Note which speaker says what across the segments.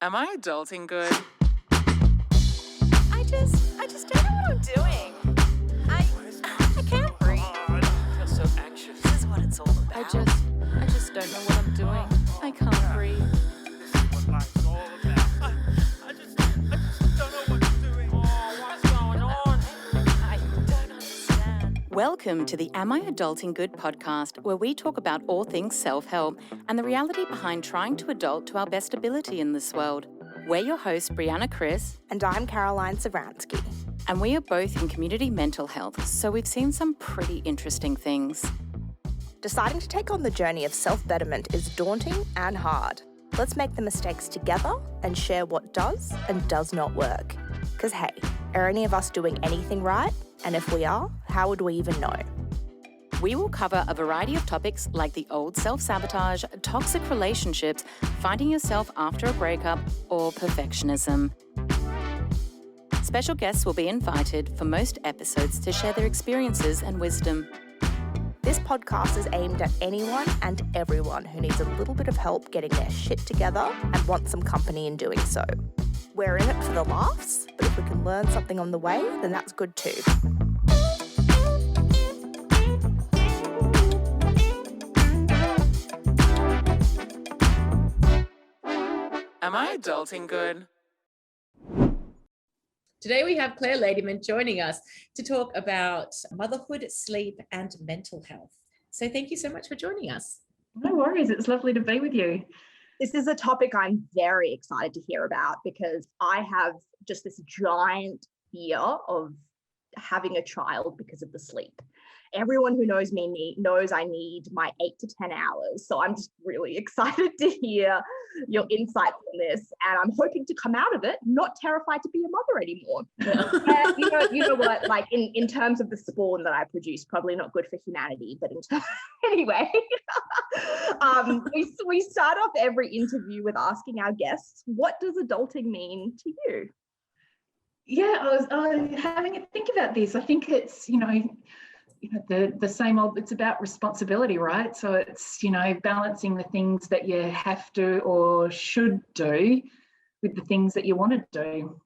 Speaker 1: Am I adulting good?
Speaker 2: I just don't know what I'm doing. I can't breathe.
Speaker 1: I feel so anxious.
Speaker 2: This is what it's all about.
Speaker 3: I just don't know what I'm doing. I can't breathe.
Speaker 1: This is what life's all about. I just don't know what I'm doing. Oh, what's going on?
Speaker 2: I don't understand.
Speaker 3: Welcome to the Am I Adulting Good podcast, where we talk about all things self-help and the reality behind trying to adult to our best ability in this world. We're your hosts, Brianna, Kriss,
Speaker 2: And I'm Caroline Savransky.
Speaker 3: and we are both in community mental health, so we've seen some pretty interesting things.
Speaker 2: Deciding to take on the journey of self-betterment is daunting and hard. Let's make the mistakes together and share what does and does not work. Because hey, are any of us doing anything right? And if we are, how would we even know?
Speaker 3: We will cover a variety of topics like the old self-sabotage, toxic relationships, finding yourself after a breakup, or perfectionism. Special guests will be invited for most episodes to share their experiences and wisdom.
Speaker 2: This podcast is aimed at anyone and everyone who needs a little bit of help getting their shit together and wants some company in doing so. We're in it for the laughs, but if we can learn something on the way, then that's good too.
Speaker 1: Am I adulting good?
Speaker 4: Today we have Clare Ladyman joining us to talk about motherhood, sleep, and mental health. So thank you so much for joining us.
Speaker 5: No worries. It's lovely to be with you.
Speaker 6: This is a topic I'm very excited to hear about because I have just this giant fear of having a child because of the sleep. Everyone who knows me knows I need my 8 to 10 hours. So I'm just really excited to hear your insights on this. And I'm hoping to come out of it not terrified to be a mother anymore. And you know what, like in terms of the spawn that I produce, probably not good for humanity, but anyway, we start off every interview with asking our guests, what does adulting mean to you?
Speaker 5: Yeah, I was having a think about this. I think it's, the same old, it's about responsibility, right? So it's, balancing the things that you have to or should do with the things that you want to do.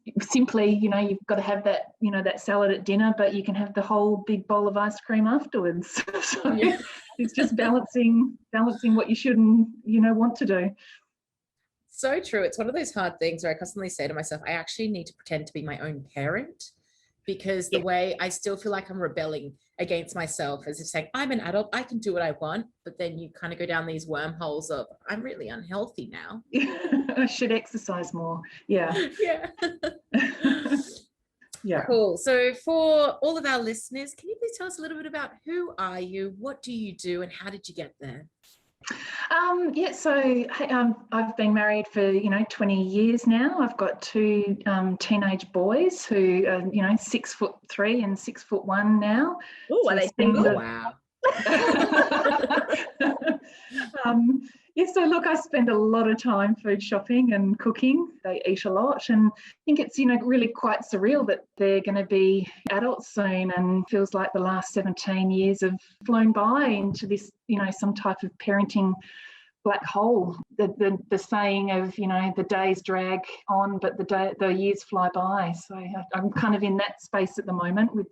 Speaker 5: It's simply, you've got to have that, that salad at dinner, but you can have the whole big bowl of ice cream afterwards. So yeah. It's just balancing what you should and, want to do.
Speaker 4: So true. It's one of those hard things where I constantly say to myself, I actually need to pretend to be my own parent because the way I still feel like I'm rebelling against myself as if saying, I'm an adult, I can do what I want. But then you kind of go down these wormholes of, I'm really unhealthy now.
Speaker 5: I should exercise more. Yeah.
Speaker 4: Yeah.
Speaker 5: Yeah.
Speaker 4: Cool. So for all of our listeners, can you please tell us a little bit about who are you, what do you do, and how did you get there?
Speaker 5: I've been married for 20 years now. I've got two teenage boys who are 6'3" and 6'1" now.
Speaker 6: Oh,
Speaker 5: so
Speaker 6: are they single?
Speaker 4: Wow.
Speaker 5: So look, I spend a lot of time food shopping and cooking. They eat a lot, and I think it's really quite surreal that they're going to be adults soon, and feels like the last 17 years have flown by into this some type of parenting black hole. The saying of the days drag on, but the years fly by. So I'm kind of in that space at the moment with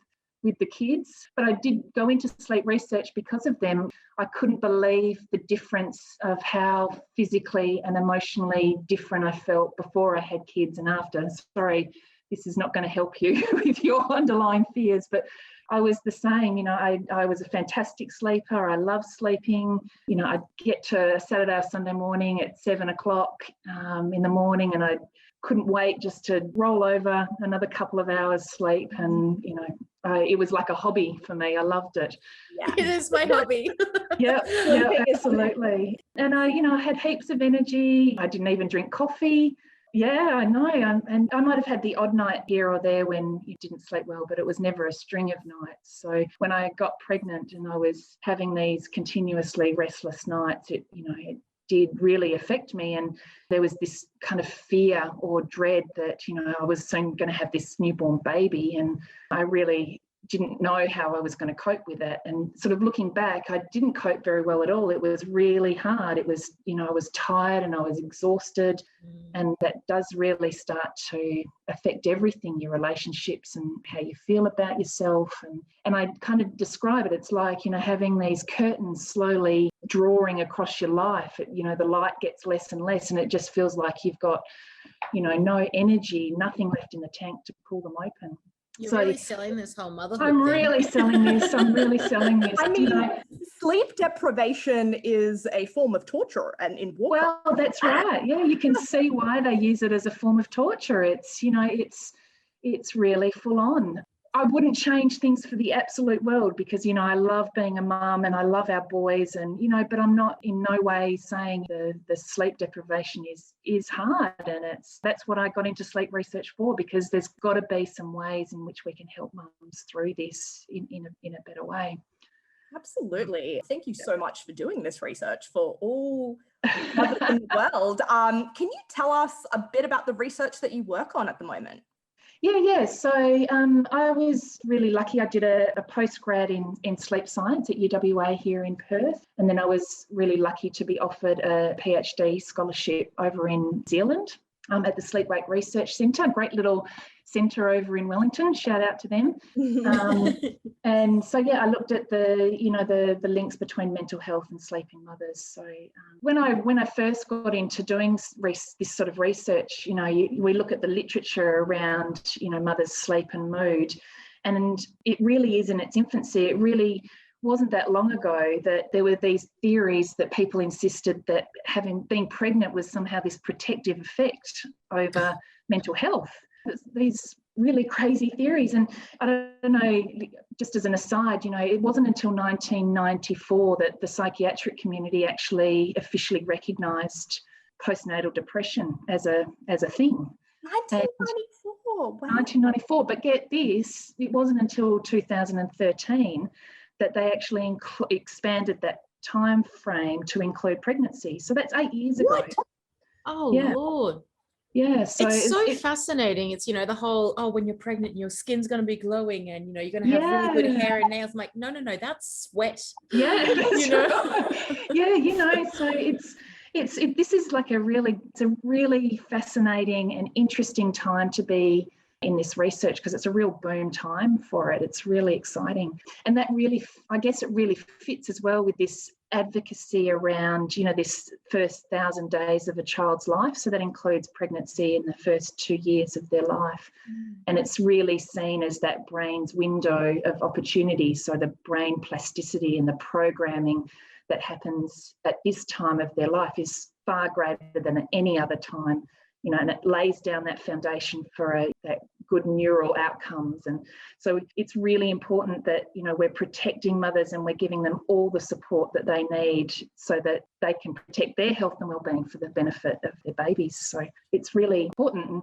Speaker 5: the kids, but I did go into sleep research because of them. I couldn't believe the difference of how physically and emotionally different I felt before I had kids and after. Sorry, this is not going to help you with your underlying fears, but I was the same. I was a fantastic sleeper. I love sleeping. I'd get to Saturday or Sunday morning at 7 o'clock in the morning, and I couldn't wait just to roll over another couple of hours sleep. And, it was like a hobby for me. I loved it.
Speaker 6: Yeah.
Speaker 4: It is my hobby.
Speaker 5: Yeah, absolutely. And I had heaps of energy. I didn't even drink coffee. Yeah, I know. And I might have had the odd night here or there when you didn't sleep well, but it was never a string of nights. So when I got pregnant and I was having these continuously restless nights, it did really affect me. And there was this kind of fear or dread that, I was soon going to have this newborn baby. And I really didn't know how I was going to cope with it. And sort of looking back, I didn't cope very well at all. It was really hard. It was, I was tired and I was exhausted. And that does really start to affect everything, your relationships and how you feel about yourself. And I kind of describe it, it's like, having these curtains slowly drawing across your life. The light gets less and less, and it just feels like you've got, no energy, nothing left in the tank to pull them open.
Speaker 4: You're
Speaker 5: So
Speaker 4: really selling this whole motherhood
Speaker 5: I'm
Speaker 4: thing.
Speaker 5: really selling this. I'm really selling this.
Speaker 6: I mean, sleep deprivation is a form of torture, and in war.
Speaker 5: Well, that's right. Yeah, you can see why they use it as a form of torture. It's, it's really full on. I wouldn't change things for the absolute world because, I love being a mum and I love our boys and, but I'm not in no way saying the sleep deprivation is hard. And that's what I got into sleep research for, because there's got to be some ways in which we can help mums through this in a better way.
Speaker 6: Absolutely. Thank you so much for doing this research for all mothers in the world. Can you tell us a bit about the research that you work on at the moment?
Speaker 5: Yeah. So I was really lucky. I did a postgrad in sleep science at UWA here in Perth. And then I was really lucky to be offered a PhD scholarship over in New Zealand at the Sleep Wake Research Centre, great little centre over in Wellington. Shout out to them. And so, I looked at the links between mental health and sleeping mothers. So when I first got into doing this sort of research, we look at the literature around, mothers' sleep and mood, and it really is in its infancy. It really wasn't that long ago that there were these theories that people insisted that being pregnant was somehow this protective effect over mental health. These really crazy theories. And I don't know, just as an aside, it wasn't until 1994 that the psychiatric community actually officially recognised postnatal depression as a thing.
Speaker 6: 1994. Wow.
Speaker 5: 1994. But get this, it wasn't until 2013 that they actually expanded that time frame to include pregnancy. So that's 8 years ago.
Speaker 4: Oh,
Speaker 5: Yeah.
Speaker 4: Lord.
Speaker 5: Yeah, so
Speaker 4: it's fascinating. It's, the whole, when you're pregnant, your skin's going to be glowing and, you're going to have really good hair and nails. I'm like, no, that's sweat.
Speaker 5: Yeah, that's right. Yeah, so this is like it's a really fascinating and interesting time to be in this research because it's a real boom time for it. It's really exciting. And that really, I guess it really fits as well with this advocacy around, this first 1,000 days of a child's life. So that includes pregnancy in the first 2 years of their life. And it's really seen as that brain's window of opportunity. So the brain plasticity and the programming that happens at this time of their life is far greater than at any other time. And it lays down that foundation for that good neural outcomes. And so it's really important that, we're protecting mothers and we're giving them all the support that they need so that they can protect their health and wellbeing for the benefit of their babies. So it's really important. And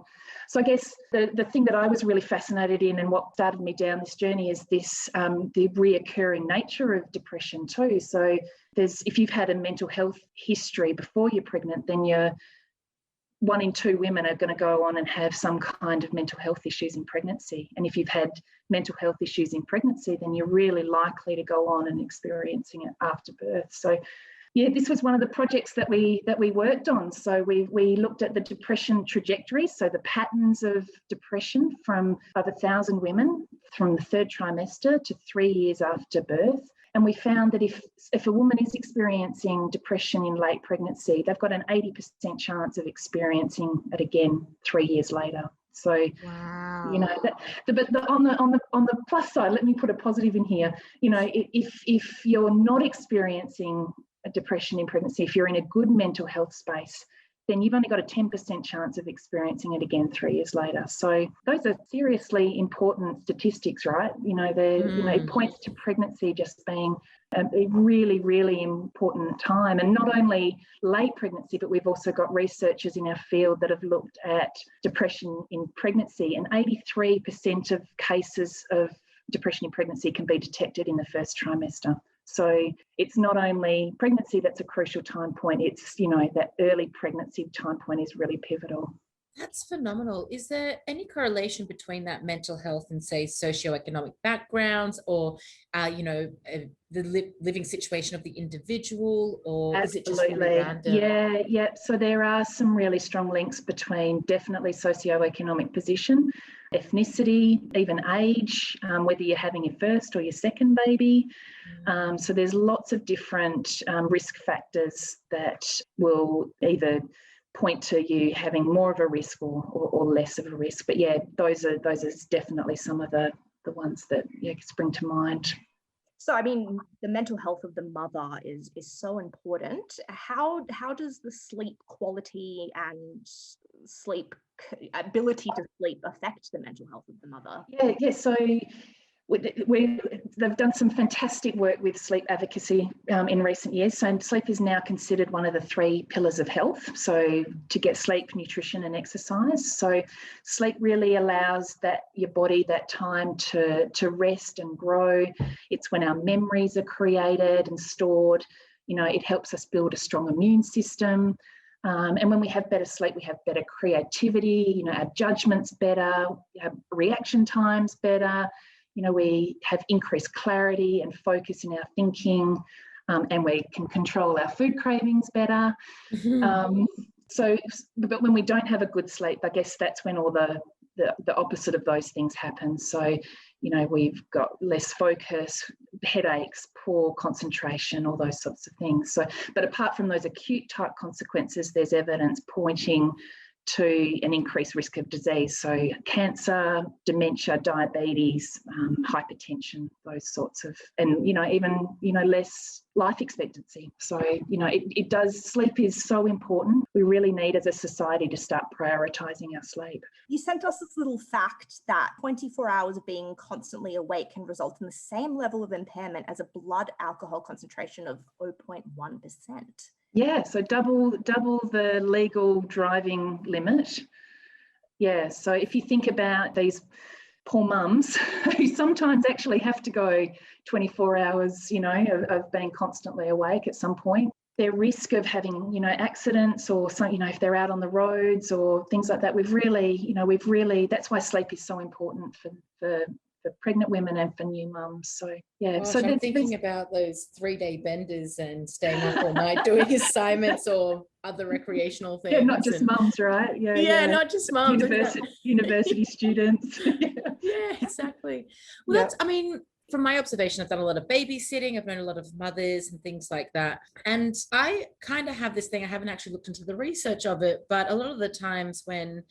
Speaker 5: so I guess the thing that I was really fascinated in and what started me down this journey is this, the reoccurring nature of depression too. So if you've had a mental health history before you're pregnant, then you're 1 in 2 women are going to go on and have some kind of mental health issues in pregnancy. And if you've had mental health issues in pregnancy, then you're really likely to go on and experiencing it after birth. So, this was one of the projects that we worked on. So we looked at the depression trajectory, so the patterns of depression from over 1,000 women from the 3rd trimester to 3 years after birth. And we found that if a woman is experiencing depression in late pregnancy, they've got an 80% chance of experiencing it again 3 years later. So,
Speaker 4: wow.
Speaker 5: But on the plus side, let me put a positive in here. If you're not experiencing a depression in pregnancy, if you're in a good mental health space, then you've only got a 10% chance of experiencing it again 3 years later. So those are seriously important statistics, right? It points to pregnancy just being a really, really important time. And not only late pregnancy, but we've also got researchers in our field that have looked at depression in pregnancy, and 83% of cases of depression in pregnancy can be detected in the 1st trimester. So it's not only pregnancy that's a crucial time point, it's, that early pregnancy time point is really pivotal.
Speaker 4: That's phenomenal. Is there any correlation between that mental health and, say, socioeconomic backgrounds, or, the living situation of the individual, or is it just really
Speaker 5: Absolutely.
Speaker 4: random?
Speaker 5: Yeah. So there are some really strong links between definitely socioeconomic position, ethnicity, even age, whether you're having your first or your second baby. So there's lots of different risk factors that will either point to you having more of a risk or less of a risk. But yeah, those are definitely some of the ones that spring to mind.
Speaker 6: So, I mean, the mental health of the mother is so important. How does the sleep quality and ability to sleep affect the mental health of the mother?
Speaker 5: Yeah. So they've done some fantastic work with sleep advocacy in recent years. So sleep is now considered one of the 3 pillars of health. So to get sleep, nutrition and exercise. So sleep really allows your body that time to rest and grow. It's when our memories are created and stored. It helps us build a strong immune system. And when we have better sleep, we have better creativity, our judgment's better, we have reaction times better. We have increased clarity and focus in our thinking, and we can control our food cravings better. But when we don't have a good sleep, I guess that's when all the opposite of those things happen. So, we've got less focus, headaches, poor concentration, all those sorts of things. So, but apart from those acute type consequences, there's evidence pointing to an increased risk of disease. So cancer, dementia, diabetes, hypertension, those sorts of, and, even, less life expectancy. So, it does, sleep is so important. We really need as a society to start prioritising our sleep.
Speaker 6: You sent us this little fact that 24 hours of being constantly awake can result in the same level of impairment as a blood alcohol concentration of 0.1%.
Speaker 5: Yeah, so double the legal driving limit. Yeah, so if you think about these poor mums who sometimes actually have to go 24 hours, of being constantly awake at some point, their risk of having, accidents or some, if they're out on the roads or things like that, we've really, that's why sleep is so important for pregnant women and for new mums. So yeah.
Speaker 4: Gosh,
Speaker 5: so
Speaker 4: I'm thinking about those 3-day benders and staying up all night doing assignments or other recreational things.
Speaker 5: Yeah, not just mums, right?
Speaker 4: Yeah, not just mums.
Speaker 5: University students.
Speaker 4: Yeah, exactly. Well, that's, I mean, from my observation, I've done a lot of babysitting. I've known a lot of mothers and things like that. And I kind of have this thing, I haven't actually looked into the research of it, but a lot of the times when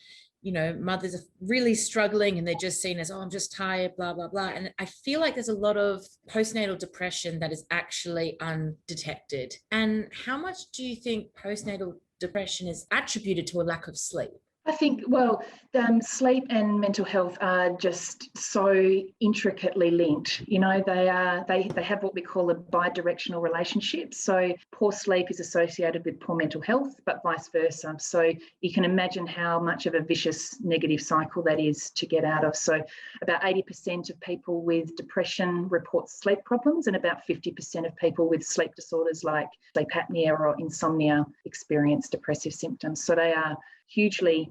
Speaker 4: mothers are really struggling and they're just seen as, oh, I'm just tired, blah, blah, blah. And I feel like there's a lot of postnatal depression that is actually undetected. And how much do you think postnatal depression is attributed to a lack of sleep?
Speaker 5: I think, sleep and mental health are just so intricately linked. They have what we call a bi-directional relationship. So poor sleep is associated with poor mental health, but vice versa. So you can imagine how much of a vicious negative cycle that is to get out of. So about 80% of people with depression report sleep problems, and about 50% of people with sleep disorders like sleep apnea or insomnia experience depressive symptoms. So they are hugely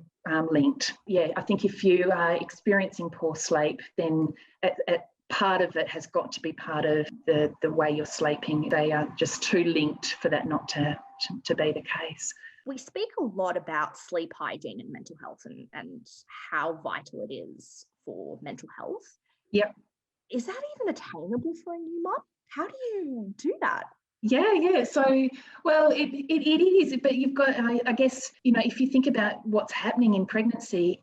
Speaker 5: linked. Yeah, I think if you are experiencing poor sleep, then part of it has got to be part of the way you're sleeping. They are just too linked for that not to be the case.
Speaker 6: We speak a lot about sleep hygiene and mental health and how vital it is for mental health.
Speaker 5: Yep.
Speaker 6: Is that even attainable for a new mum? How do you do that?
Speaker 5: Yeah. So, it is, but you've got, I guess, if you think about what's happening in pregnancy,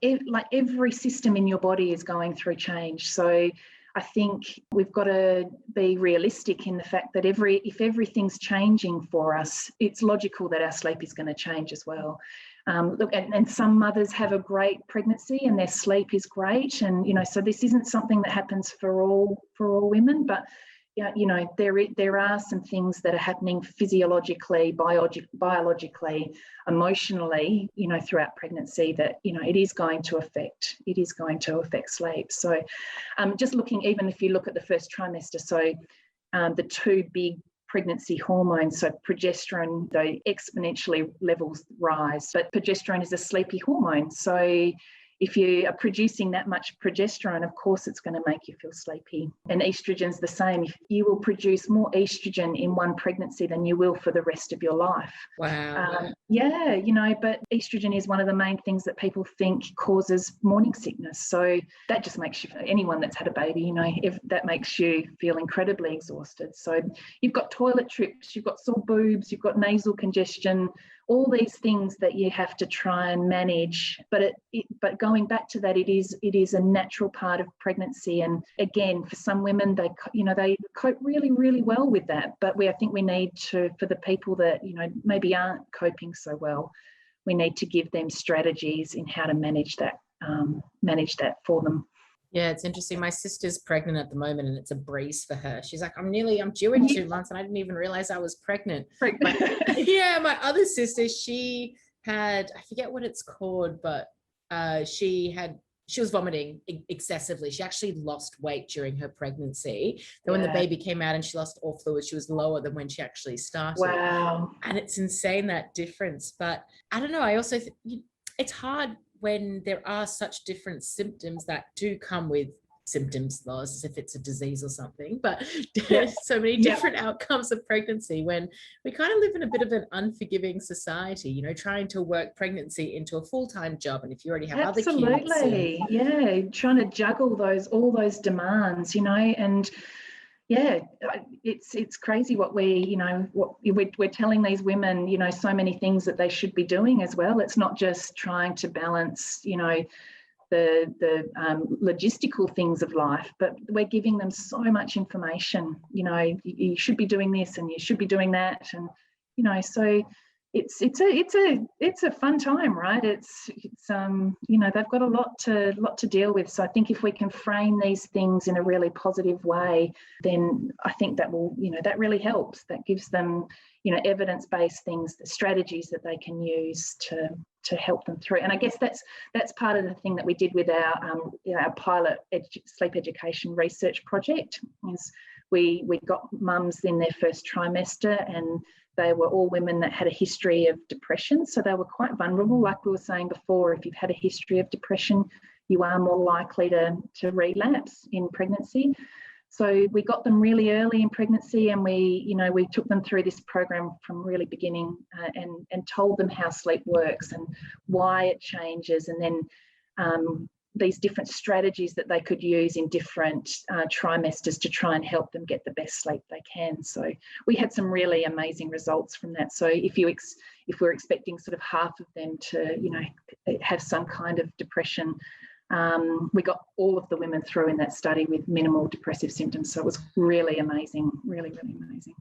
Speaker 5: every system in your body is going through change. So I think we've got to be realistic in the fact that if everything's changing for us, it's logical that our sleep is going to change as well. And some mothers have a great pregnancy and their sleep is great. And, so this isn't something that happens for all women, but there are some things that are happening physiologically, biologically, emotionally, throughout pregnancy that, it is going to affect sleep. So just looking, even if you look at the first trimester, so the 2 big pregnancy hormones. So progesterone, though, exponentially levels rise, but progesterone is a sleepy hormone. So if you are producing that much progesterone, of course, it's going to make you feel sleepy. And estrogen's the same. You will produce more estrogen in one pregnancy than you will for the rest of your life.
Speaker 4: Wow.
Speaker 5: Yeah, but estrogen is one of the main things that people think causes morning sickness. So that just makes you, anyone that's had a baby, that makes you feel incredibly exhausted. So you've got toilet trips, you've got sore boobs, you've got nasal congestion, all these things that you have to try and manage. But going back to that, it is a natural part of pregnancy. And again, for some women, they cope really, really well with that. But I think we need to, for the people that, maybe aren't coping so well, we need to give them strategies in how to manage that for them.
Speaker 4: Yeah, it's interesting. My sister's pregnant at the moment and it's a breeze for her. She's like, I'm due in 2 months and I didn't even realize I was pregnant. My other sister, she had, I forget what it's called, but she was vomiting excessively. She actually lost weight during her pregnancy. Then when the baby came out and she lost all fluid, she was lower than when she actually started.
Speaker 5: Wow.
Speaker 4: And it's insane, that difference. But I don't know. I also think it's hard when there are such different symptoms that do come with symptoms, as if it's a disease or something, but there's so many different outcomes of pregnancy when we kind of live in a bit of an unforgiving society, trying to work pregnancy into a full-time job. And if you already have other kids.
Speaker 5: Absolutely. Yeah. Trying to juggle all those demands, and yeah, it's crazy what we're telling these women, so many things that they should be doing as well. It's not just trying to balance, the logistical things of life, but we're giving them so much information. You should be doing this and you should be doing that, and so it's a fun time, right? It's they've got a lot to deal with. So I think if we can frame these things in a really positive way, then I think that will, that really helps. That gives them, evidence-based things, strategies that they can use to help them through. And I guess that's part of the thing that we did with our pilot sleep education research project. Is we got mums in their first trimester, and they were all women that had a history of depression. So they were quite vulnerable. Like we were saying before, if you've had a history of depression, you are more likely to relapse in pregnancy. So we got them really early in pregnancy, and we took them through this program from really beginning, and told them how sleep works and why it changes, and then these different strategies that they could use in different trimesters to try and help them get the best sleep they can. So we had some really amazing results from that. So if we're expecting sort of half of them to, have some kind of depression, we got all of the women through in that study with minimal depressive symptoms. So it was really amazing, really, really amazing.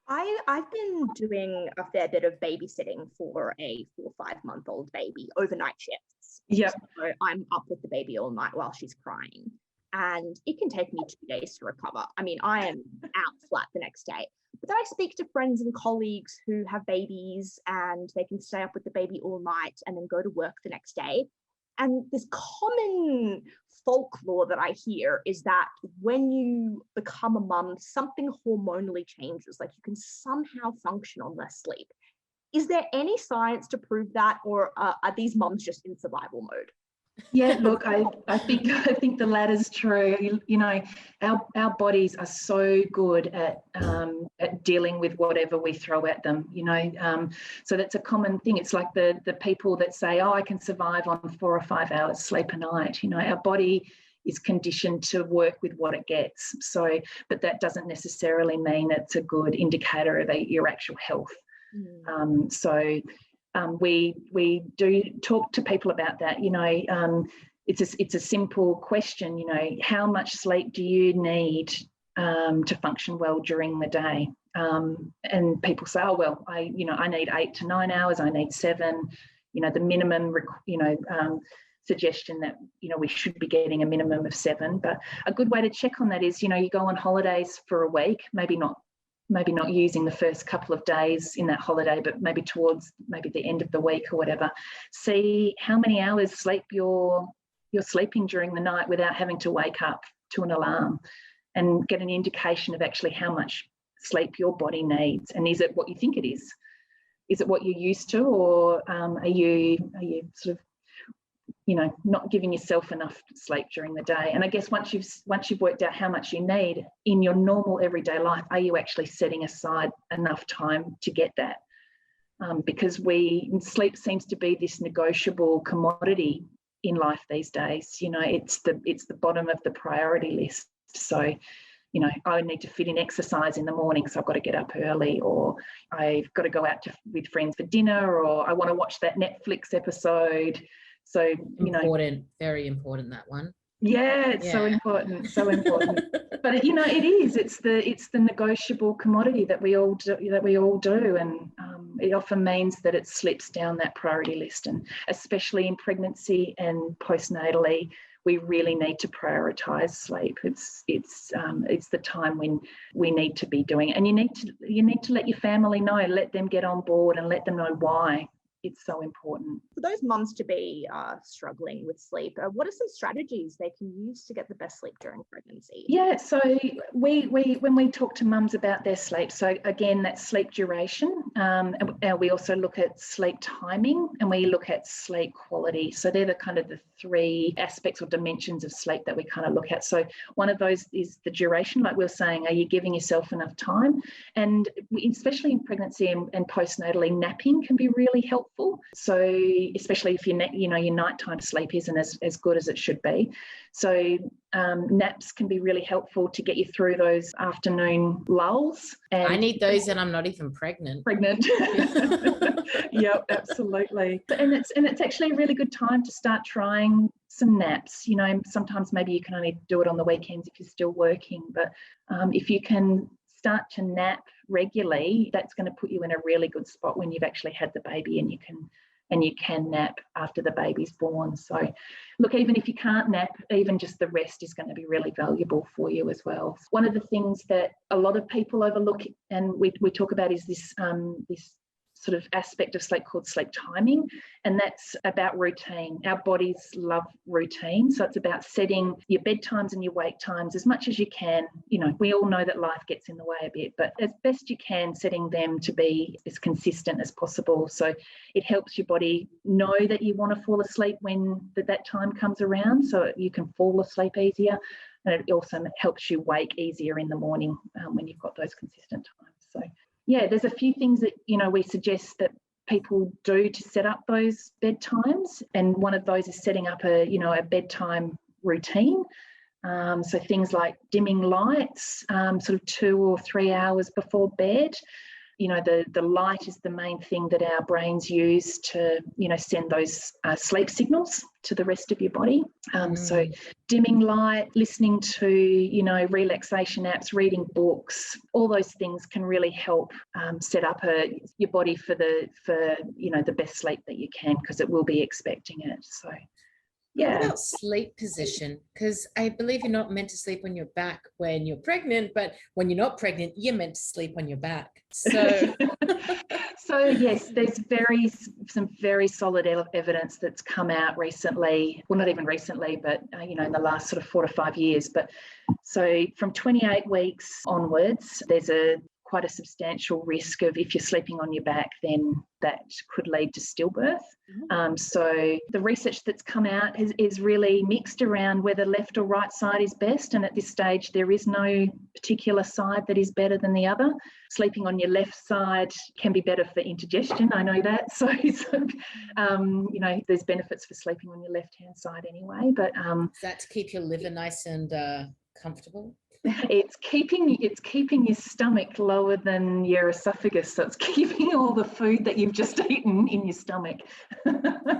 Speaker 6: I've been doing a fair bit of babysitting for a 4 or 5 month old baby, overnight shifts.
Speaker 5: Yeah.
Speaker 6: So I'm up with the baby all night while she's crying, and it can take me 2 days to recover. I mean, I am out flat the next day. But then I speak to friends and colleagues who have babies and they can stay up with the baby all night and then go to work the next day. And this common folklore that I hear is that when you become a mum, something hormonally changes, like you can somehow function on less sleep. Is there any science to prove that, or are these mums just in survival mode?
Speaker 5: Yeah, look, I think the latter's true. Our bodies are so good at dealing with whatever we throw at them. So that's a common thing. It's like the people that say, "Oh, I can survive on 4 or 5 hours sleep a night." Our body is conditioned to work with what it gets. So, but that doesn't necessarily mean it's a good indicator of your actual health. We do talk to people about that. It's a simple question. How much sleep do you need to function well during the day? And people say, "Oh, well, I need 8 to 9 hours. I need 7." The minimum, suggestion that we should be getting a minimum of 7. But a good way to check on that is, you go on holidays for a week, maybe not using the first couple of days in that holiday, but maybe towards the end of the week or whatever. See how many hours sleep you're sleeping during the night without having to wake up to an alarm, and get an indication of actually how much sleep your body needs, and is it what you think it is? Is it what you're used to, or are you sort of, not giving yourself enough sleep during the day? And I guess once you've worked out how much you need in your normal everyday life, are you actually setting aside enough time to get that? Because sleep seems to be this negotiable commodity in life these days. It's the bottom of the priority list. So, I need to fit in exercise in the morning, so I've got to get up early, or I've got to go out with friends for dinner, or I want to watch that Netflix episode. So,
Speaker 4: important, very important, that one.
Speaker 5: Yeah, it's so important. But it is. It's the negotiable commodity that we all do, and it often means that it slips down that priority list, and especially in pregnancy and postnatally, we really need to prioritise sleep. It's the time when we need to be doing it, and you need to let your family know, let them get on board, and let them know why it's so important.
Speaker 6: For those mums to be struggling with sleep, what are some strategies they can use to get the best sleep during pregnancy?
Speaker 5: Yeah, so we when we talk to mums about their sleep, so again, that's sleep duration, and we also look at sleep timing, and we look at sleep quality. So they're the three aspects or dimensions of sleep that we kind of look at. So one of those is the duration, like we were saying, are you giving yourself enough time? And especially in pregnancy and postnatally, napping can be really helpful. So especially if your nighttime sleep isn't as good as it should be. So naps can be really helpful to get you through those afternoon lulls. And
Speaker 4: I need those, and I'm not even pregnant.
Speaker 5: Yep, absolutely. And it's actually a really good time to start trying some naps. Sometimes maybe you can only do it on the weekends if you're still working, but if you can start to nap regularly, that's going to put you in a really good spot when you've actually had the baby, and you can nap after the baby's born. So look, even if you can't nap, even just the rest is going to be really valuable for you as well. One of the things that a lot of people overlook, and we talk about, is this sort of aspect of sleep called sleep timing, and that's about routine. Our bodies love routine, so it's about setting your bedtimes and your wake times as much as you can. We all know that life gets in the way a bit, but as best you can, setting them to be as consistent as possible. So it helps your body know that you want to fall asleep when that time comes around, so you can fall asleep easier, and it also helps you wake easier in the morning when you've got those consistent times. So yeah, there's a few things that, we suggest that people do to set up those bedtimes. And one of those is setting up a bedtime routine. So things like dimming lights, sort of 2 or 3 hours before bed. The light is the main thing that our brains use to, send those sleep signals to the rest of your body. So dimming light, listening to, relaxation apps, reading books, all those things can really help set up your body for the best sleep that you can, because it will be expecting it. So yeah.
Speaker 4: What about sleep position? Because I believe you're not meant to sleep on your back when you're pregnant, but when you're not pregnant, you're meant to sleep on your back. So,
Speaker 5: so yes, there's some very solid evidence that's come out recently. Well, not even recently, but in the last sort of 4 to 5 years. But so from 28 weeks onwards, there's quite a substantial risk of, if you're sleeping on your back, then that could lead to stillbirth. So the research that's come out is really mixed around whether left or right side is best. And at this stage, there is no particular side that is better than the other. Sleeping on your left side can be better for indigestion. I know that. So there's benefits for sleeping on your left-hand side anyway. But
Speaker 4: is that to keep your liver nice and comfortable?
Speaker 5: It's keeping your stomach lower than your esophagus, so it's keeping all the food that you've just eaten in your stomach.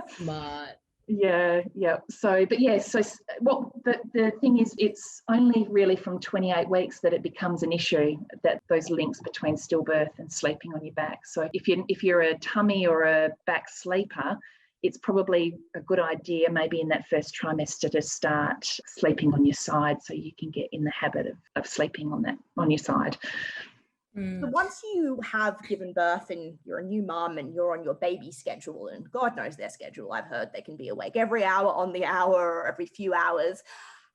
Speaker 4: Smart.
Speaker 5: Yeah. So what the thing is, it's only really from 28 weeks that it becomes an issue, that those links between stillbirth and sleeping on your back. So if you're a tummy or a back sleeper, it's probably a good idea maybe in that first trimester to start sleeping on your side, so you can get in the habit of sleeping on your side.
Speaker 6: So once you have given birth and you're a new mum and you're on your baby schedule, and God knows their schedule, I've heard they can be awake every hour on the hour or every few hours,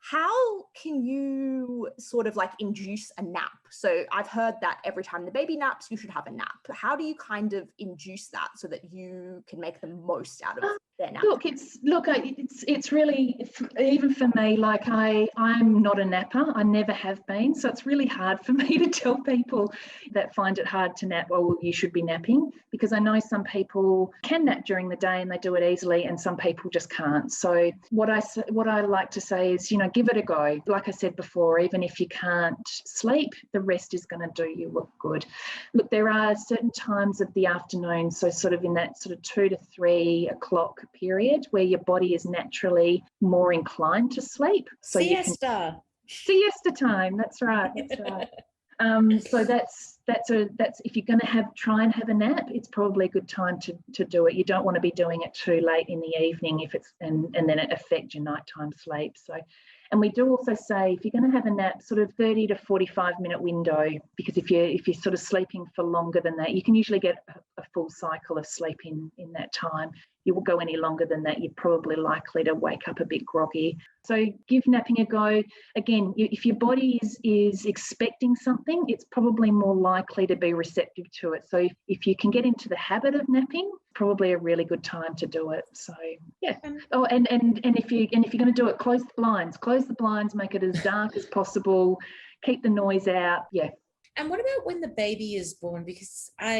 Speaker 6: How can you sort of like induce a nap? So I've heard that every time the baby naps, you should have a nap. How do you kind of induce that so that you can make the most out of their nap?
Speaker 5: It's really, even for me, like I'm not a napper. I never have been. So it's really hard for me to tell people that find it hard to nap, well, you should be napping, because I know some people can nap during the day and they do it easily, and some people just can't. So what I like to say is, give it a go. Like I said before, even if you can't sleep, the rest is going to do you look good. Look, there are certain times of the afternoon, so sort of in that sort of 2 to 3 o'clock period, where your body is naturally more inclined to sleep. So
Speaker 4: Siesta.
Speaker 5: Siesta time. That's right. So that's if you're going to try and have a nap, it's probably a good time to do it. You don't want to be doing it too late in the evening if it's and then it affect your nighttime sleep. So, and we do also say if you're going to have a nap, sort of 30 to 45-minute window, because if you're sort of sleeping for longer than that, you can usually get a full cycle of sleep in that time. You will go any longer than that, you're probably likely to wake up a bit groggy. So give napping a go. Again, if your body is expecting something, it's probably more likely to be receptive to it. So if you can get into the habit of napping, probably a really good time to do it. So yeah. Oh, and if you're going to do it, close the blinds, make it as dark as possible, keep the noise out. Yeah.
Speaker 4: And what about when the baby is born? Because as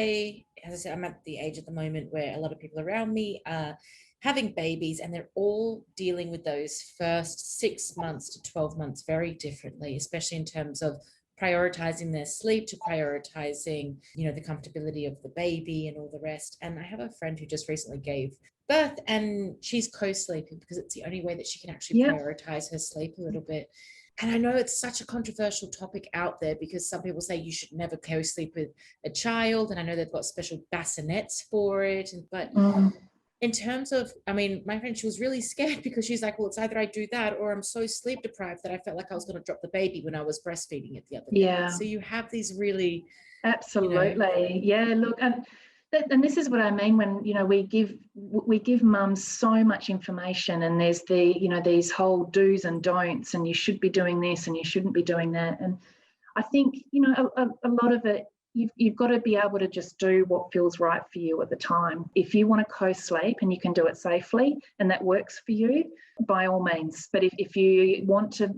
Speaker 4: I said, I'm at the age at the moment where a lot of people around me are having babies, and they're all dealing with those first 6 months to 12 months very differently, especially in terms of prioritizing their sleep to prioritizing, the comfortability of the baby and all the rest. And I have a friend who just recently gave birth, and she's co-sleeping because it's the only way that she can actually prioritize her sleep a little bit. And I know it's such a controversial topic out there, because some people say you should never co-sleep with a child. And I know they've got special bassinets for it. But in terms of, my friend, she was really scared because she's like, well, it's either I do that or I'm so sleep deprived that I felt like I was going to drop the baby when I was breastfeeding it the other day.
Speaker 5: Yeah.
Speaker 4: So you have these really...
Speaker 5: Absolutely. Yeah, look, and this is what I mean when, we give mums so much information, and there's these whole do's and don'ts, and you should be doing this and you shouldn't be doing that. And I think, a lot of it, you've got to be able to just do what feels right for you at the time. If you want to co-sleep and you can do it safely and that works for you, by all means. But if you want to,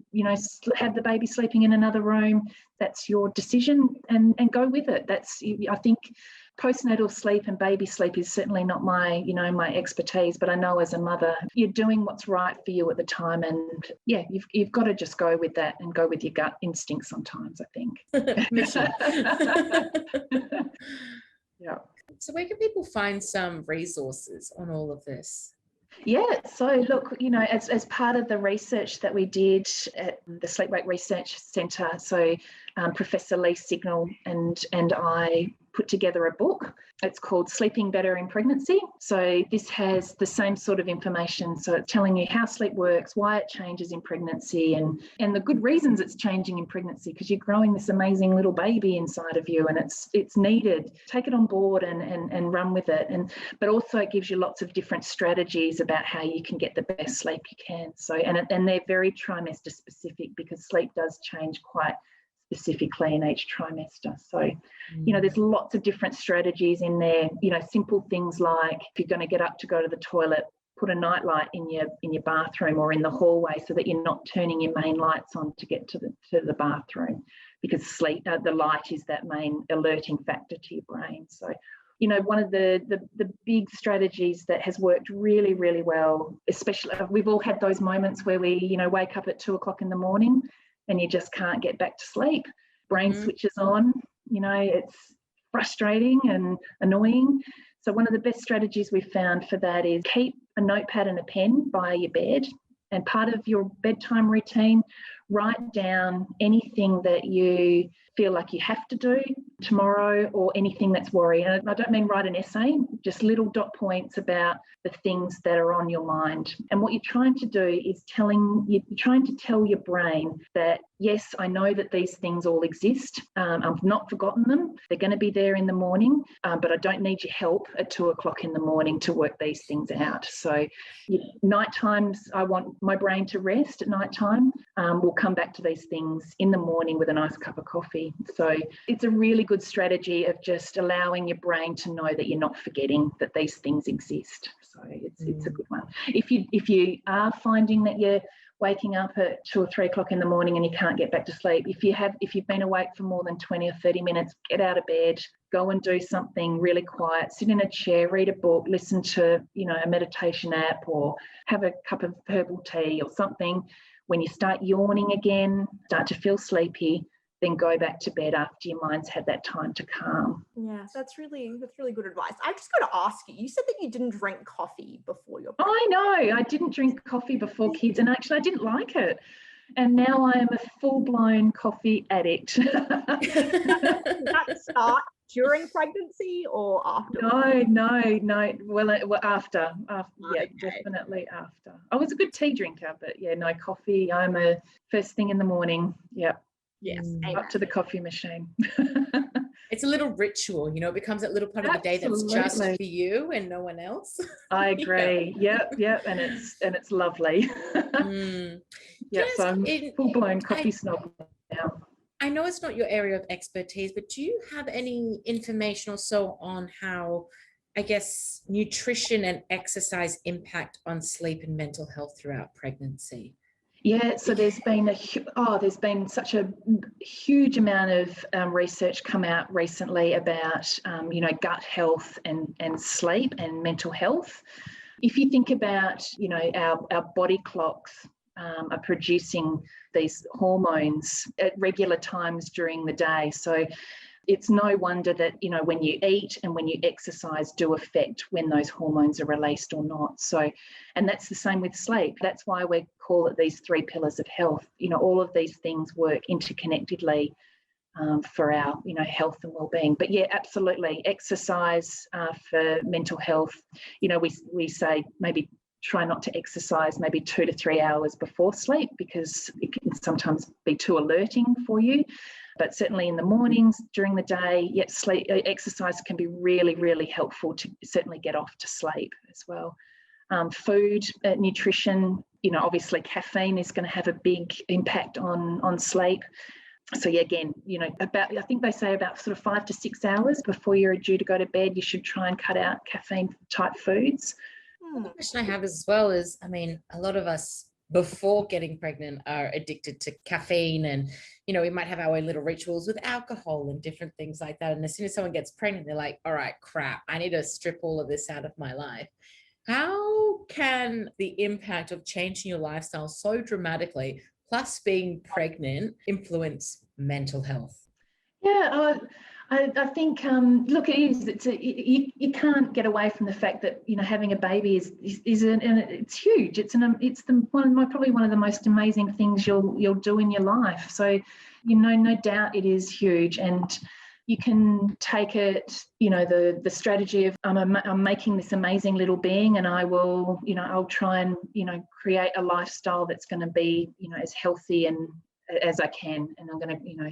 Speaker 5: have the baby sleeping in another room, that's your decision, and go with it. I think postnatal sleep and baby sleep is certainly not my expertise, but I know as a mother, you're doing what's right for you at the time, and yeah, you've got to just go with that and go with your gut instinct sometimes, I think. Yeah.
Speaker 4: So where can people find some resources on all of this?
Speaker 5: Yeah, so look, as part of the research that we did at the Sleep Wake Research Centre, so Professor Lee Signal and I put together a book. It's called Sleeping Better in Pregnancy. So this has the same sort of information. So it's telling you how sleep works, why it changes in pregnancy, and the good reasons it's changing in pregnancy, because you're growing this amazing little baby inside of you, and it's needed. Take it on board and run with it. But also it gives you lots of different strategies about how you can get the best sleep you can. So and they're very trimester specific, because sleep does change quite specifically in each trimester. So, there's lots of different strategies in there, simple things like if you're going to get up to go to the toilet, put a nightlight in your bathroom or in the hallway so that you're not turning your main lights on to get to the bathroom, because the light is that main alerting factor to your brain. So, one of the big strategies that has worked really, really well, especially we've all had those moments where we, wake up at 2 o'clock in the morning and you just can't get back to sleep. Brain switches on, it's frustrating and annoying. So one of the best strategies we've found for that is keep a notepad and a pen by your bed, and part of your bedtime routine, write down anything that you feel like you have to do tomorrow, or anything that's worry. And I don't mean write an essay, just little dot points about the things that are on your mind. And what you're trying to do is you're trying to tell your brain that, yes, I know that these things all exist. I've not forgotten them. They're going to be there in the morning, but I don't need your help at 2 o'clock in the morning to work these things out. So night times, I want my brain to rest at night time. We'll come back to these things in the morning with a nice cup of coffee. So it's a really good strategy of just allowing your brain to know that you're not forgetting that these things exist. So it's a good one. If you are finding that you're waking up at 2 or 3 o'clock in the morning and you can't get back to sleep, if you've been awake for more than 20 or 30 minutes, get out of bed, go and do something really quiet, sit in a chair, read a book, listen to a meditation app, or have a cup of herbal tea or something. When you start yawning again, start to feel sleepy, then go back to bed after your mind's had that time to calm.
Speaker 6: Yeah, that's really good advice. I've just got to ask you, you said that you didn't drink coffee before your pregnant.
Speaker 5: I know, I didn't drink coffee before kids, and actually I didn't like it. And now I am a full-blown coffee addict.
Speaker 6: Did that start during pregnancy or after?
Speaker 5: No. Well, after.
Speaker 6: Okay.
Speaker 5: Yeah, definitely after. I was a good tea drinker, but yeah, no coffee. I'm a first thing in the morning. Yep.
Speaker 6: Yes.
Speaker 5: Up to the coffee machine.
Speaker 4: It's a little ritual, it becomes a little part of the day that's just for you and no one else.
Speaker 5: I agree. Yep, and it's lovely. Yes, so I'm full-blown coffee snob now.
Speaker 4: I know it's not your area of expertise, but do you have any information or so on how, I guess, nutrition and exercise impact on sleep and mental health throughout pregnancy?
Speaker 5: Yeah, so there's been such a huge amount of research come out recently about gut health and sleep and mental health. If you think about our body clocks are producing these hormones at regular times during the day, so it's no wonder that when you eat and when you exercise do affect when those hormones are released or not. So, and that's the same with sleep. That's why we call it these 3 pillars of health. All of these things work interconnectedly for our health and well-being. But yeah, absolutely, exercise for mental health. We say maybe try not to exercise maybe 2 to 3 hours before sleep, because it can sometimes be too alerting for you. But certainly in the mornings, during the day, exercise can be really, really helpful to certainly get off to sleep as well. Food, nutrition, obviously caffeine is going to have a big impact on sleep. So yeah, again, I think they say about sort of 5 to 6 hours before you're due to go to bed, you should try and cut out caffeine type foods.
Speaker 4: The question I have as well is, a lot of us before getting pregnant are addicted to caffeine, and we might have our own little rituals with alcohol and different things like that, and as soon as someone gets pregnant, they're like, all right, crap, I need to strip all of this out of my life. How can the impact of changing your lifestyle so dramatically plus being pregnant influence mental health?
Speaker 5: Yeah, I think, look, it is. You can't get away from the fact that having a baby is it's huge. It's probably one of the most amazing things you'll do in your life. So, no doubt it is huge, and you can take it. The strategy of I'm making this amazing little being, and I will, I'll try and create a lifestyle that's going to be as healthy and as I can, and I'm going to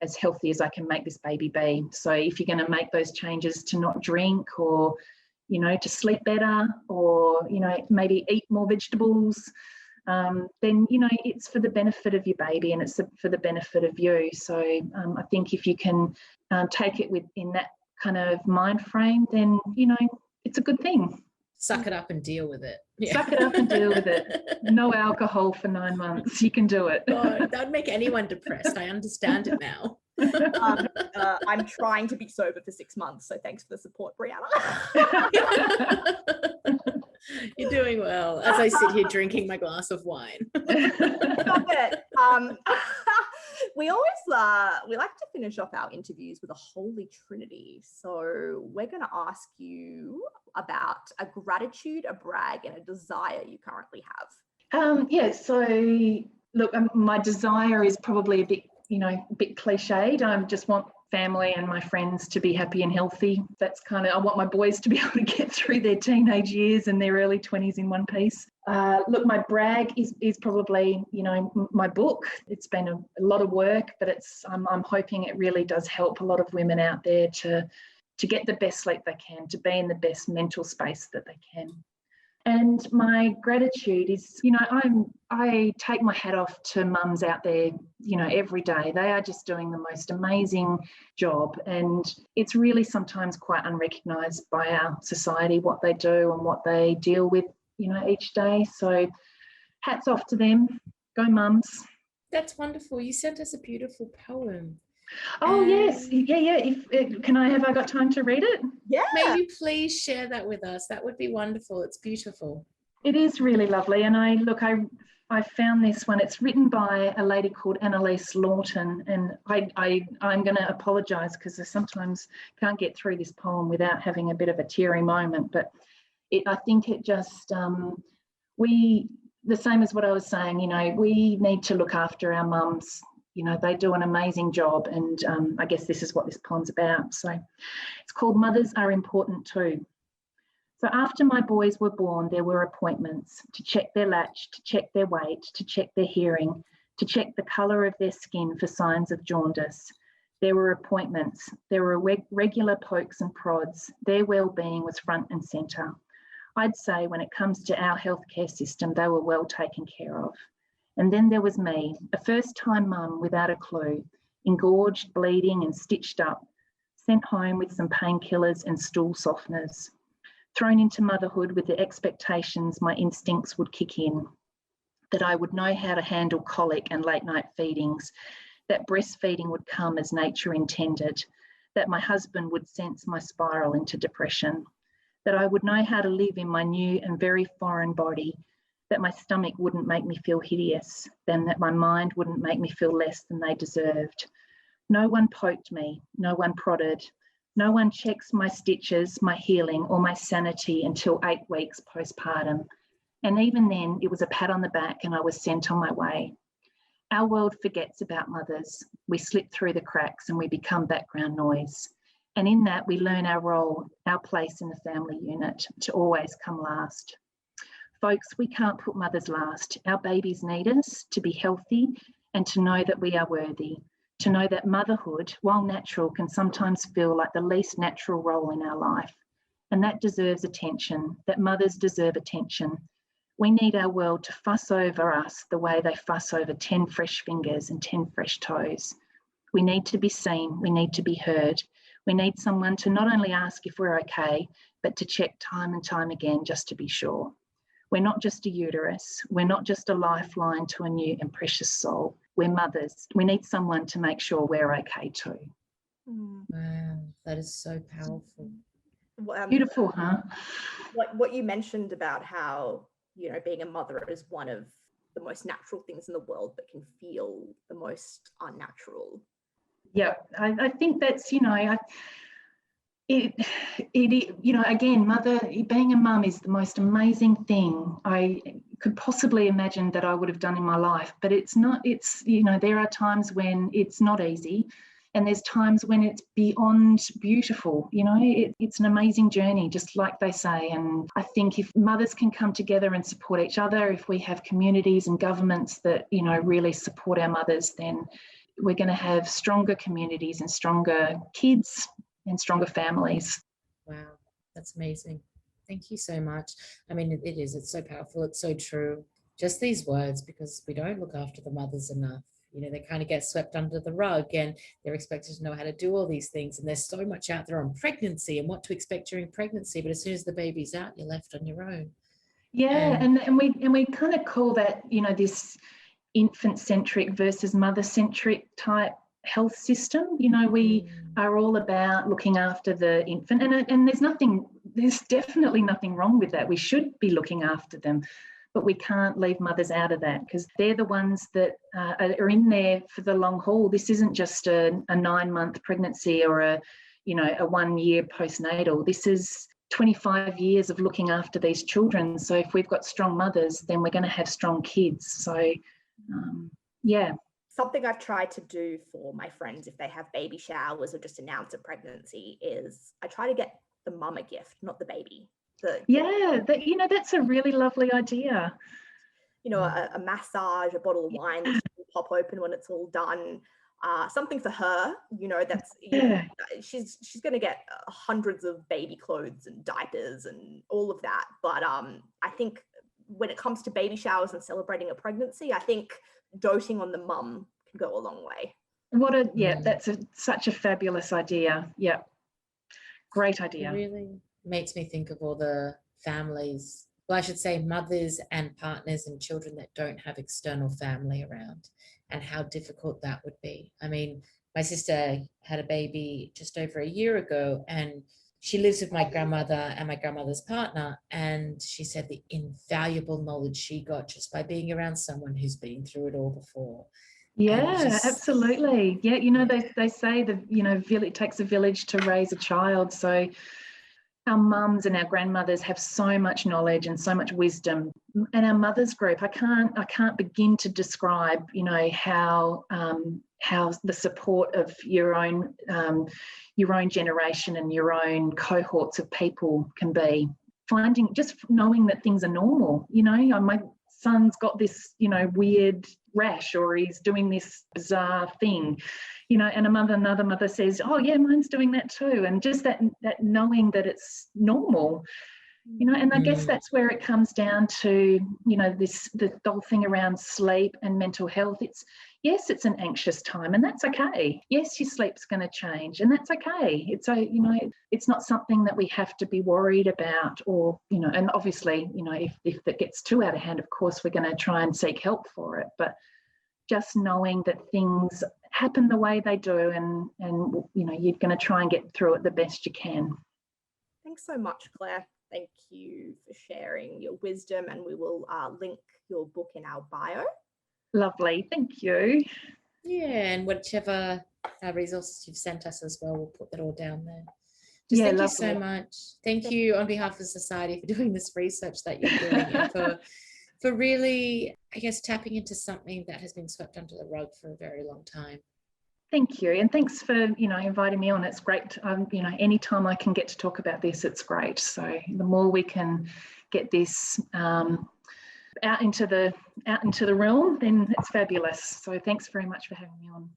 Speaker 5: as healthy as I can make this baby be. So if you're going to make those changes to not drink, or to sleep better, or maybe eat more vegetables, then it's for the benefit of your baby, and it's for the benefit of you. So I think if you can take it in that kind of mind frame, then it's a good thing.
Speaker 4: Suck it up and deal with it.
Speaker 5: Yeah. Suck it up and deal with it. No alcohol for 9 months. You can do it.
Speaker 4: Oh, that would make anyone depressed. I understand it now.
Speaker 6: I'm trying to be sober for 6 months, so thanks for the support, Brianna.
Speaker 4: You're doing well as I sit here drinking my glass of wine.
Speaker 6: Stop it. We always we like to finish off our interviews with a holy trinity. So we're going to ask you about a gratitude, a brag, and a desire you currently have.
Speaker 5: So look, my desire is probably a bit a bit cliched. I just want family and my friends to be happy and healthy. That's kind of, I want my boys to be able to get through their teenage years and their early 20s in one piece. Look, my brag is probably, my book. It's been a lot of work, but I'm hoping it really does help a lot of women out there to get the best sleep they can, to be in the best mental space that they can. And my gratitude is, I take my hat off to mums out there, every day. They are just doing the most amazing job. And it's really sometimes quite unrecognised by our society, what they do and what they deal with, each day. So hats off to them. Go mums.
Speaker 4: That's wonderful. You sent us a beautiful poem.
Speaker 5: Oh, yes. Yeah. Have I got time to read it?
Speaker 6: Yeah.
Speaker 4: Maybe please share that with us. That would be wonderful. It's beautiful.
Speaker 5: It is really lovely. And I found this one. It's written by a lady called Annalise Lawton. And I'm going to apologise because I sometimes can't get through this poem without having a bit of a teary moment. But I think it just, the same as what I was saying, we need to look after our mums. They do an amazing job, and I guess this is what this poem's about. So it's called Mothers Are Important Too. So after my boys were born, there were appointments to check their latch, to check their weight, to check their hearing, to check the colour of their skin for signs of jaundice. There were appointments. There were regular pokes and prods. Their well-being was front and centre. I'd say when it comes to our healthcare system, they were well taken care of. And then there was me, a first-time mum without a clue, engorged, bleeding and stitched up, sent home with some painkillers and stool softeners, thrown into motherhood with the expectations my instincts would kick in, that I would know how to handle colic and late-night feedings, that breastfeeding would come as nature intended, that my husband would sense my spiral into depression, that I would know how to live in my new and very foreign body, that my stomach wouldn't make me feel hideous, then that my mind wouldn't make me feel less than they deserved. No one poked me, no one prodded, no one checks my stitches, my healing or my sanity until 8 weeks postpartum. And even then it was a pat on the back and I was sent on my way. Our world forgets about mothers. We slip through the cracks and we become background noise. And in that we learn our role, our place in the family unit to always come last. Folks, we can't put mothers last. Our babies need us to be healthy and to know that we are worthy, to know that motherhood, while natural, can sometimes feel like the least natural role in our life. And that deserves attention, that mothers deserve attention. We need our world to fuss over us the way they fuss over 10 fresh fingers and 10 fresh toes. We need to be seen, we need to be heard. We need someone to not only ask if we're okay, but to check time and time again just to be sure. We're not just a uterus. We're not just a lifeline to a new and precious soul. We're mothers. We need someone to make sure we're okay too.
Speaker 4: Wow, that is so powerful.
Speaker 5: Beautiful, huh?
Speaker 6: What you mentioned about how, being a mother is one of the most natural things in the world, but can feel the most unnatural.
Speaker 5: Yeah, I think that's, again, being a mum is the most amazing thing I could possibly imagine that I would have done in my life. But it's not, there are times when it's not easy and there's times when it's beyond beautiful. It's an amazing journey, just like they say. And I think if mothers can come together and support each other, if we have communities and governments that, really support our mothers, then we're going to have stronger communities and stronger kids and stronger families.
Speaker 4: Wow, that's amazing. Thank you so much. I mean, it's so powerful. It's so true. Just these words, because we don't look after the mothers enough. They kind of get swept under the rug and they're expected to know how to do all these things. And there's so much out there on pregnancy and what to expect during pregnancy. But as soon as the baby's out, you're left on your own.
Speaker 5: Yeah, and we kind of call that, this infant-centric versus mother-centric type health system. We are all about looking after the infant, and there's definitely nothing wrong with that. We should be looking after them, but we can't leave mothers out of that because they're the ones that are in there for the long haul. This isn't just a 9-month pregnancy or a 1 year postnatal. This is 25 years of looking after these children. So if we've got strong mothers, then we're going to have strong kids. So
Speaker 6: something I've tried to do for my friends if they have baby showers or just announce a pregnancy is I try to get the mum a gift, not the baby.
Speaker 5: That's a really lovely idea.
Speaker 6: A massage, a bottle of wine that she can pop open when it's all done. Something for her, she's going to get hundreds of baby clothes and diapers and all of that. But I think when it comes to baby showers and celebrating a pregnancy, I think doting on the mum can go a long way.
Speaker 5: That's such a fabulous idea. Yeah, great idea.
Speaker 4: It really makes me think of all the families, well, I should say mothers and partners and children that don't have external family around, and how difficult that would be. I mean, my sister had a baby just over a year ago, and she lives with my grandmother and my grandmother's partner, and she said the invaluable knowledge she got just by being around someone who's been through it all before.
Speaker 5: Yeah, absolutely. Yeah, they say that it takes a village to raise a child. So our mums and our grandmothers have so much knowledge and so much wisdom. And our mothers group, I can't begin to describe, how the support of your own generation and your own cohorts of people can be. Just knowing that things are normal. My son's got this, weird rash, or he's doing this bizarre thing, and another mother says, oh yeah, mine's doing that too. And just that knowing that it's normal, and I guess that's where it comes down to, the whole thing around sleep and mental health. It's an anxious time, and that's okay. Yes, your sleep's going to change, and that's okay. It's not something that we have to be worried about, or, and obviously, if that gets too out of hand, of course, we're going to try and seek help for it. But just knowing that things happen the way they do, and you're going to try and get through it the best you can.
Speaker 6: Thanks so much, Claire. Thank you for sharing your wisdom, and we will link your book in our bio.
Speaker 5: Lovely, thank you.
Speaker 4: Yeah, and whichever resources you've sent us as well, we'll put that all down there. Thank you so much. Thank you on behalf of society for doing this research that you're doing, and for really, I guess, tapping into something that has been swept under the rug for a very long time.
Speaker 5: Thank you, and thanks for inviting me on. It's great. Anytime I can get to talk about this, it's great. So the more we can get this out into the realm, then it's fabulous. So thanks very much for having me on.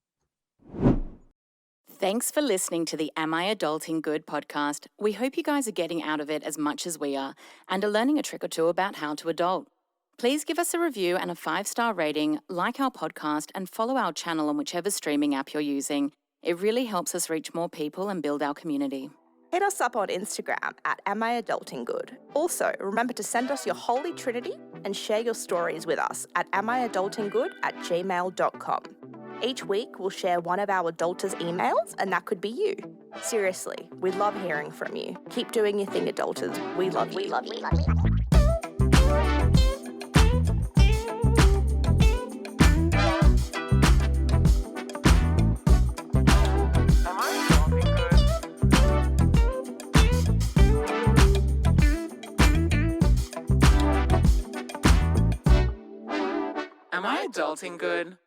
Speaker 3: Thanks for listening to the Am I Adulting Good podcast. We hope you guys are getting out of it as much as we are, and are learning a trick or two about how to adult. Please give us a review and a 5-star rating, like our podcast, and follow our channel on whichever streaming app you're using. It really helps us reach more people and build our community.
Speaker 2: Hit us up on Instagram at Am I Adulting Good. Also, remember to send us your Holy Trinity and share your stories with us at amiadultinggood@gmail.com. Each week, we'll share one of our adulters' emails, and that could be you. Seriously, we love hearing from you. Keep doing your thing, adulters. We love you. We love you.
Speaker 1: Am I adulting good?